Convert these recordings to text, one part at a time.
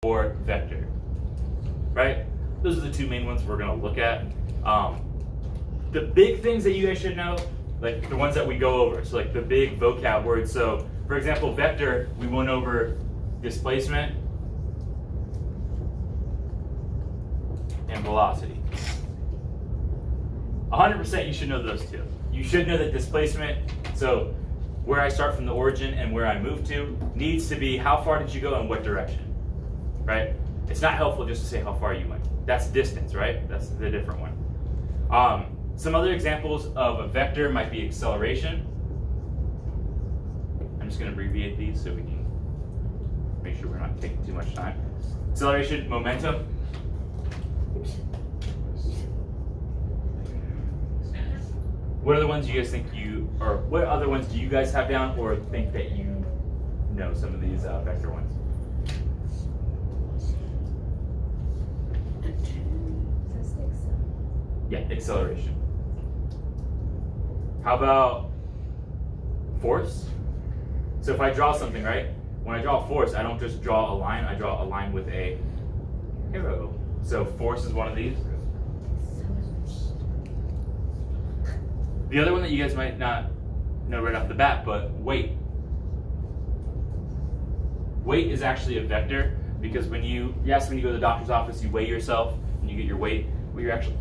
or vector, right? Those are the two main ones we're going to look at. The big things that you guys should know, like the ones that we go over, so like the big vocab words. So for example, vector, we went over displacement and velocity. 100% you should know those two. You should know that displacement, so where I start from the origin and where I move to, needs to be how far did you go in what direction, right? It's not helpful just to say how far you went. That's distance, right? That's the different one. Some other examples of a vector might be acceleration. I'm just going to abbreviate these so we can make sure we're not taking too much time. Acceleration, momentum. What are the ones you guys think or what other ones do you guys have down or think that you know some of these vector ones? Yeah, acceleration. How about force? So if I draw something, right? When I draw force, I don't just draw a line, I draw a line with a arrow. So force is one of these. The other one that you guys might not know right off the bat, but weight. Weight is actually a vector because when you go to the doctor's office, you weigh yourself and you get your weight. What you're actually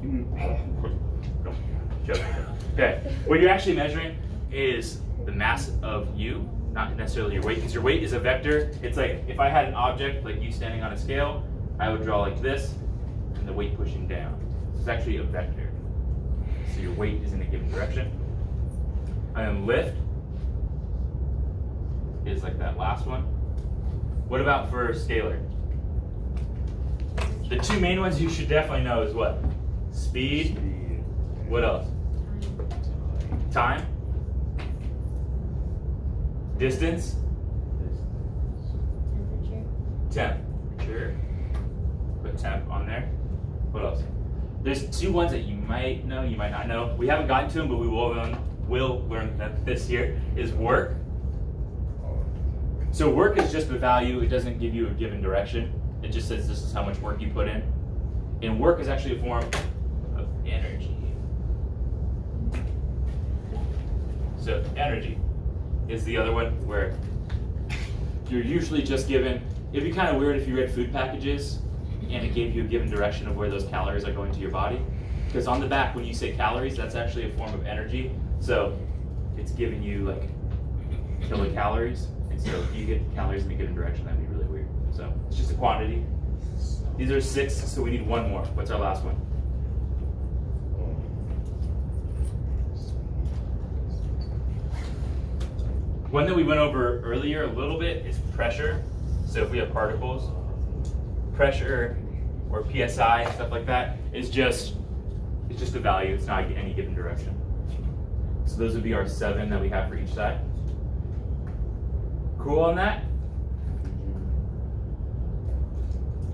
okay. What you're actually measuring is the mass of you, not necessarily your weight, because your weight is a vector. It's like if I had an object like you standing on a scale, I would draw like this, and the weight pushing down. It's actually a vector. So your weight is in a given direction. And then lift is like that last one. What about for scalar? The two main ones you should definitely know is what? Speed. What else? Time. Distance. Temperature. Put temp on there. What else? There's two ones that you might know, you might not know. We haven't gotten to them, but we will learn that this year is work. So work is just the value. It doesn't give you a given direction. It just says this is how much work you put in. And work is actually a form of energy. So energy is the other one where you're usually just given, it'd be kind of weird if you read food packages and it gave you a given direction of where those calories are going to your body. Because on the back, when you say calories, that's actually a form of energy. So it's giving you like kilocalories. And so if you get calories in a given direction, that'd be really weird. So it's just a quantity. These are 6, so we need one more. What's our last one? One that we went over earlier a little bit is pressure. So if we have particles, pressure or PSI, stuff like that, it's just a value. It's not any given direction. So those would be our 7 that we have for each side. Cool on that?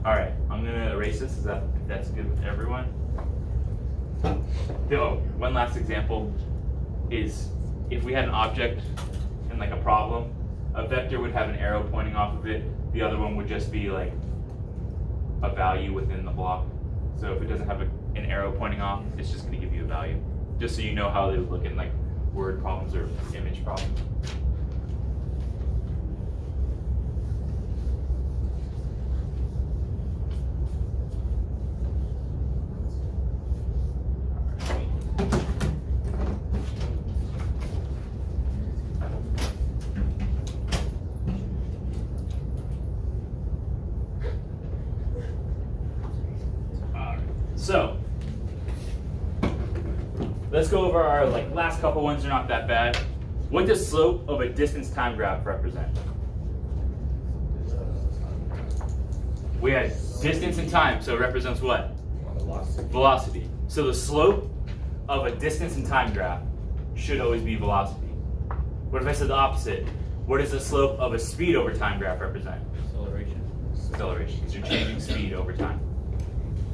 All right, I'm gonna erase this. That's good with everyone? One last example is if we had an object and like a problem, a vector would have an arrow pointing off of it. The other one would just be like a value within the block. So if it doesn't have an arrow pointing off, it's just gonna give you a value. Just so you know how they would look in like word problems or image problems. So let's go over our last couple ones. Are not that bad. What does slope of a distance time graph represent? We had distance and time, so it represents what? Velocity. So the slope of a distance and time graph should always be velocity. What if I said the opposite? What does the slope of a speed over time graph represent? Acceleration, because you're changing speed over time.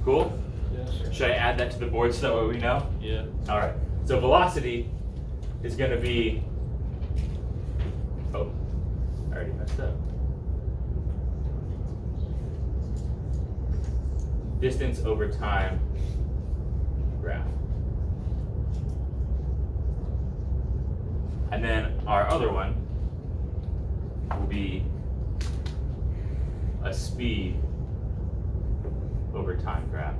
Cool? Should I add that to the board so that we know? Yeah. All right. So velocity is going to be, oh, I already messed up. distance over time graph. And then our other one will be a speed over time graph.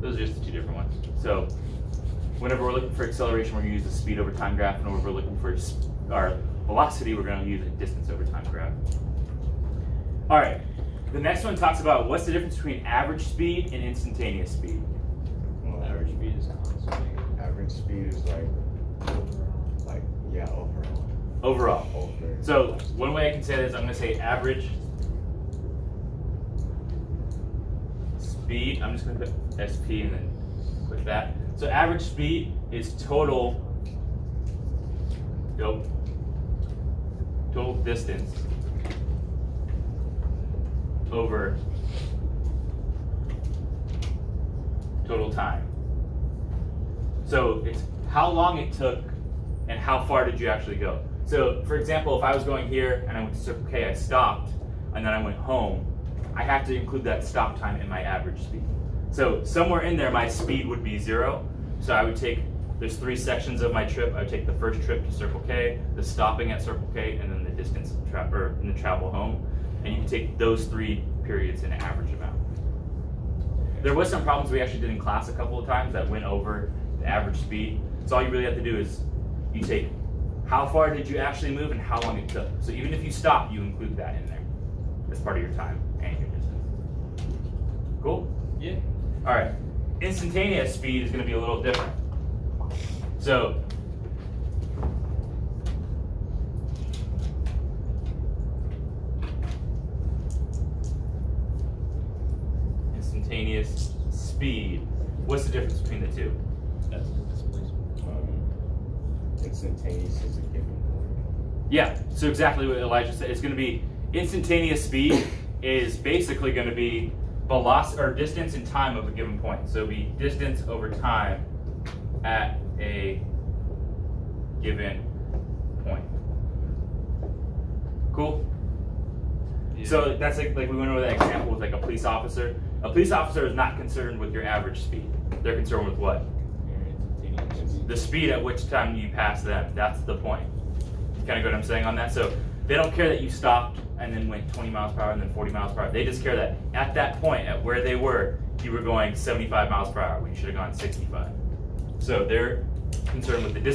Those are just the two different ones. So whenever we're looking for acceleration, we're going to use the speed over time graph, and whenever we're looking for our velocity, we're going to use a distance over time graph. All right, the next one talks about what's the difference between average speed and instantaneous speed. Well, average speed is constant. Average speed is overall. Overall. Over. So one way I can say this, I'm going to say average speed. I'm just going to put SP and then click that. So average speed is total distance over total time. So it's how long it took and how far did you actually go. So for example, if I was going here and I went to Circle K, I stopped, and then I went home, I have to include that stop time in my average speed. So somewhere in there, my speed would be 0. So I would take, there's 3 sections of my trip. I would take the first trip to Circle K, the stopping at Circle K, and then the distance in the travel home. And you can take those 3 periods and average them out. There was some problems we actually did in class a couple of times that went over the average speed. So all you really have to do is you take how far did you actually move and how long it took. So even if you stop, you include that in there as part of your time and your distance. Cool? Yeah. All right. Instantaneous speed is going to be a little different. So instantaneous speed. What's the difference between the two? That's displacement. Instantaneous is a given point. Yeah, so exactly what Elijah said. It's going to be instantaneous speed is basically going to be velocity or distance and time of a given point. So it'll be distance over time at a given point. Cool? Yeah. So that's like we went over that example with like a police officer. A police officer is not concerned with your average speed. They're concerned with what? The speed at which time you pass them. That's the point. Kind of get what I'm saying on that? So they don't care that you stopped and then went 20 miles per hour and then 40 miles per hour. They just care that at that point, at where they were, you were going 75 miles per hour when you should have gone 65. So they're concerned with the distance.